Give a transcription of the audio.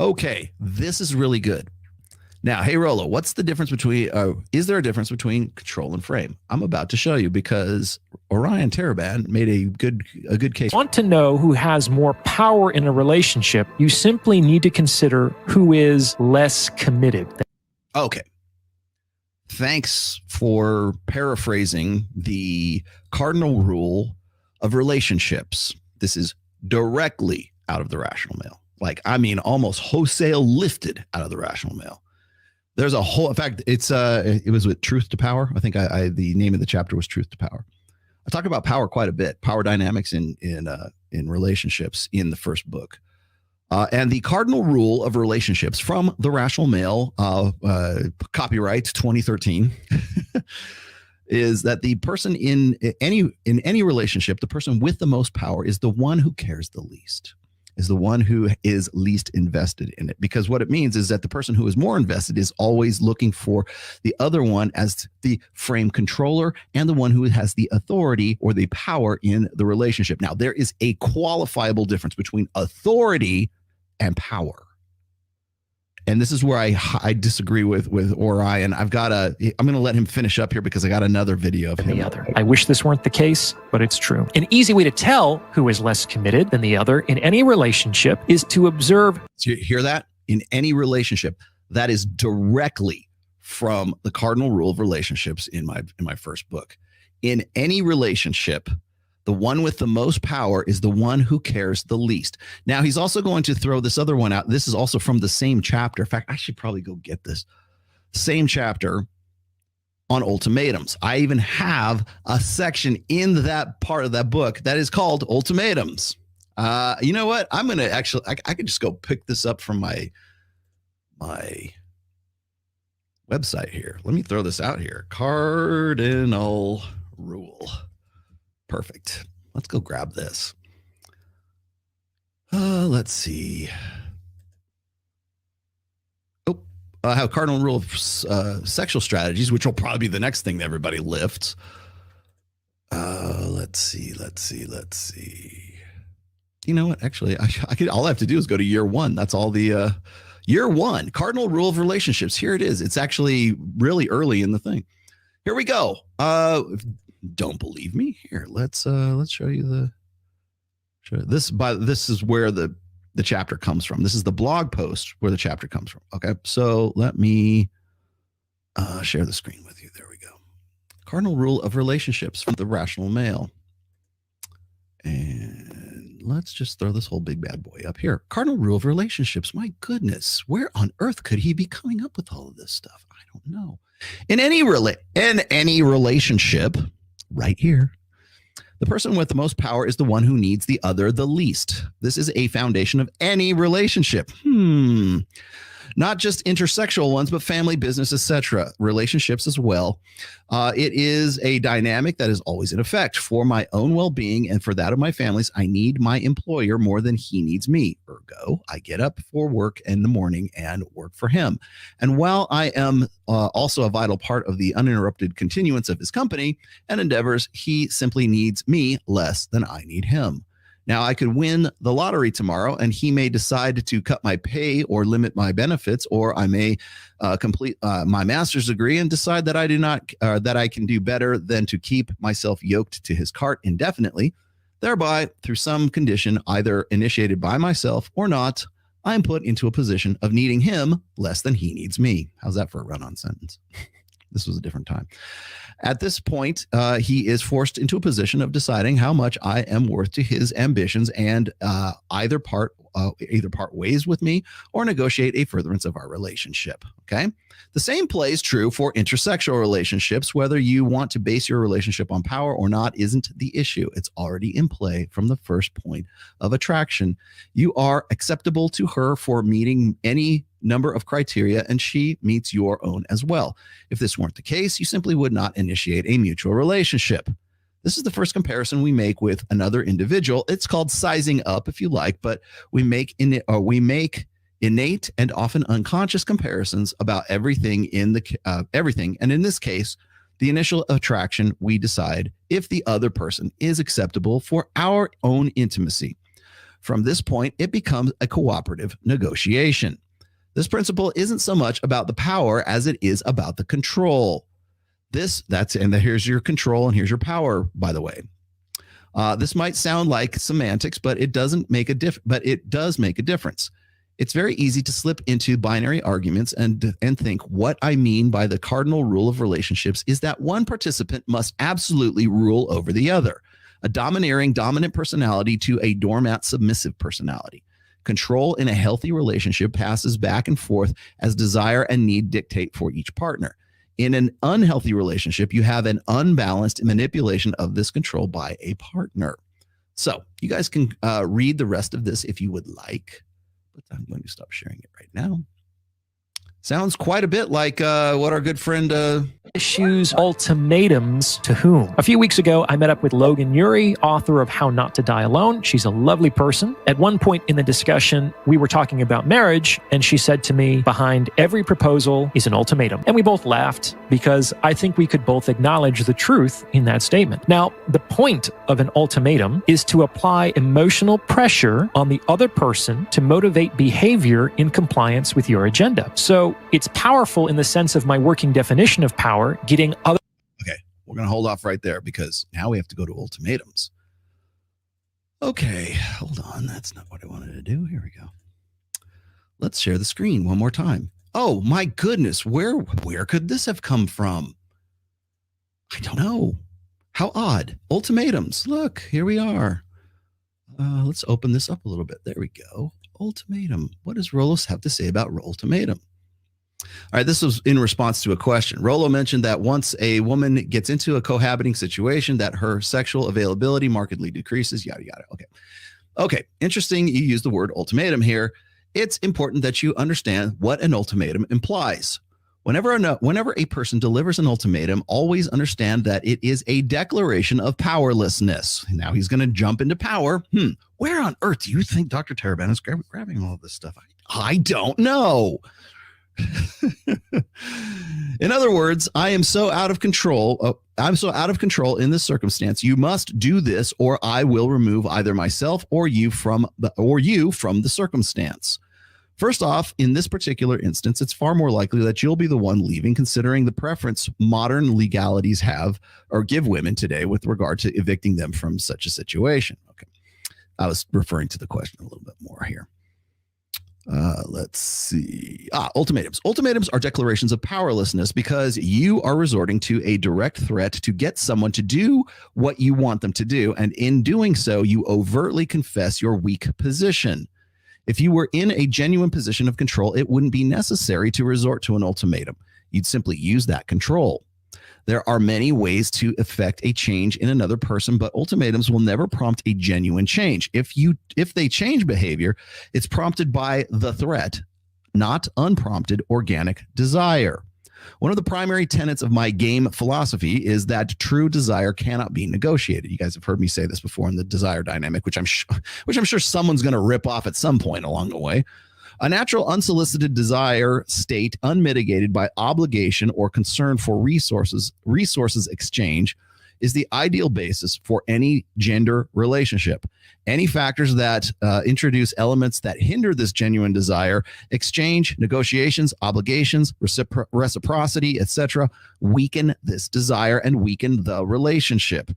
Okay, this is really good. Now, hey, Rollo, what's the difference between, is there a difference between control and frame? I'm about to show you because Orion Taraban made a good case. Want to know who has more power in a relationship, you simply need to consider who is less committed. Okay. Thanks for paraphrasing the cardinal rule of relationships. This is directly out of the Rational Male. Like, I mean, almost wholesale lifted out of the Rational Male. There's a whole, in fact, it was with Truth to Power. I think the name of the chapter was Truth to Power. I talk about power quite a bit, power dynamics in relationships in the first book. And the cardinal rule of relationships from the Rational Male, copyright 2013, is that the person in any relationship, the person with the most power is the one who cares the least, is the one who is least invested in it. Because what it means is that the person who is more invested is always looking for the other one as the frame controller and the one who has the authority or the power in the relationship. Now, there is a qualifiable difference between authority and power. And this is where I disagree with Orion. I'm going to let him finish up here because I got another video of him. The other. I wish this weren't the case, but it's true. An easy way to tell who is less committed than the other in any relationship is to observe. So you hear that? In any relationship, that is directly from the cardinal rule of relationships in my first book. In any relationship, the one with the most power is the one who cares the least. Now, he's also going to throw this other one out. This is also from the same chapter. In fact, I should probably go get this. Same chapter on ultimatums. I even have a section in that part of that book that is called Ultimatums. You know what? I'm going to actually, I could just go pick this up from my website here. Let me throw this out here. Cardinal rule. Perfect. Let's go grab this. Let's see. Oh, I have cardinal rule of sexual strategies, which will probably be the next thing that everybody lifts. Let's see. You know what? Actually, I could. All I have to do is go to year one. That's all the year one cardinal rule of relationships. Here it is. It's actually really early in the thing. Here we go. Don't believe me? Here, let's show you this is where the chapter comes from. This is the blog post where the chapter comes from. Okay, so let me share the screen with you. There we go. Cardinal rule of relationships from the Rational Male. And let's just throw this whole big bad boy up here. Cardinal rule of relationships. My goodness, where on earth could he be coming up with all of this stuff? I don't know. In any relationship, right here, the person with the most power is the one who needs the other the least. This is a foundation of any relationship. Not just intersexual ones, but family, business, etc. Relationships as well. It is a dynamic that is always in effect. For my own well-being and for that of my family's, I need my employer more than he needs me. Ergo, I get up for work in the morning and work for him. And while I am also a vital part of the uninterrupted continuance of his company and endeavors, he simply needs me less than I need him. Now, I could win the lottery tomorrow, and he may decide to cut my pay or limit my benefits, or I may complete my master's degree and decide that that I can do better than to keep myself yoked to his cart indefinitely. Thereby, through some condition, either initiated by myself or not, I am put into a position of needing him less than he needs me. How's that for a run-on sentence? This was a different time. At this point, he is forced into a position of deciding how much I am worth to his ambitions and either part ways with me or negotiate a furtherance of our relationship. Okay. The same plays true for intersexual relationships. Whether you want to base your relationship on power or not isn't the issue. It's already in play from the first point of attraction. You are acceptable to her for meeting any number of criteria, and she meets your own as well. If this weren't the case, you simply would not initiate a mutual relationship. This is the first comparison we make with another individual. It's called sizing up, if you like, but we make innate and often unconscious comparisons about everything everything. And in this case, the initial attraction, we decide if the other person is acceptable for our own intimacy. From this point, it becomes a cooperative negotiation. This principle isn't so much about the power as it is about the control. Here's your control and here's your power, by the way. This might sound like semantics, but it does make a difference. It's very easy to slip into binary arguments and think what I mean by the cardinal rule of relationships is that one participant must absolutely rule over the other, a dominant personality to a doormat submissive personality. Control in a healthy relationship passes back and forth as desire and need dictate for each partner. In an unhealthy relationship, you have an unbalanced manipulation of this control by a partner. So you guys can read the rest of this if you would like, but I'm going to stop sharing it right now. Sounds quite a bit like what our good friend... Issues ultimatums to whom? A few weeks ago, I met up with Logan Ury, author of How Not to Die Alone. She's a lovely person. At one point in the discussion, we were talking about marriage, and she said to me, behind every proposal is an ultimatum. And we both laughed because I think we could both acknowledge the truth in that statement. Now, the point of an ultimatum is to apply emotional pressure on the other person to motivate behavior in compliance with your agenda. So it's powerful in the sense of my working definition of power, getting other... Okay, we're going to hold off right there because now we have to go to ultimatums. Okay, hold on. That's not what I wanted to do. Here we go. Let's share the screen one more time. Oh my goodness, where could this have come from? I don't know. How odd. Ultimatums. Look, here we are. Let's open this up a little bit. There we go. Ultimatum. What does Rollo have to say about ultimatum? All right, this was in response to a question. Rollo mentioned that once a woman gets into a cohabiting situation, that her sexual availability markedly decreases, yada, yada. Okay, interesting. You use the word ultimatum here. It's important that you understand what an ultimatum implies. Whenever a person delivers an ultimatum, always understand that it is a declaration of powerlessness. Now he's going to jump into power. Where on earth do you think Dr. Taraban is grabbing all of this stuff? I don't know. In other words, I am so out of control. I'm so out of control in this circumstance. You must do this, or I will remove either myself or you from the circumstance. First off, in this particular instance, it's far more likely that you'll be the one leaving, considering the preference modern legalities have or give women today with regard to evicting them from such a situation. Okay, I was referring to the question a little bit more here. Let's see. Ultimatums. Ultimatums are declarations of powerlessness because you are resorting to a direct threat to get someone to do what you want them to do. And in doing so, you overtly confess your weak position. If you were in a genuine position of control, it wouldn't be necessary to resort to an ultimatum. You'd simply use that control. There are many ways to effect a change in another person, but ultimatums will never prompt a genuine change. If they change behavior, it's prompted by the threat, not unprompted organic desire. One of the primary tenets of my game philosophy is that true desire cannot be negotiated. You guys have heard me say this before in the desire dynamic, which I'm sure someone's going to rip off at some point along the way. A natural unsolicited desire state unmitigated by obligation or concern for resources exchange is the ideal basis for any gender relationship. Any factors that introduce elements that hinder this genuine desire, exchange, negotiations, obligations, reciprocity, etc., weaken this desire and weaken the relationship.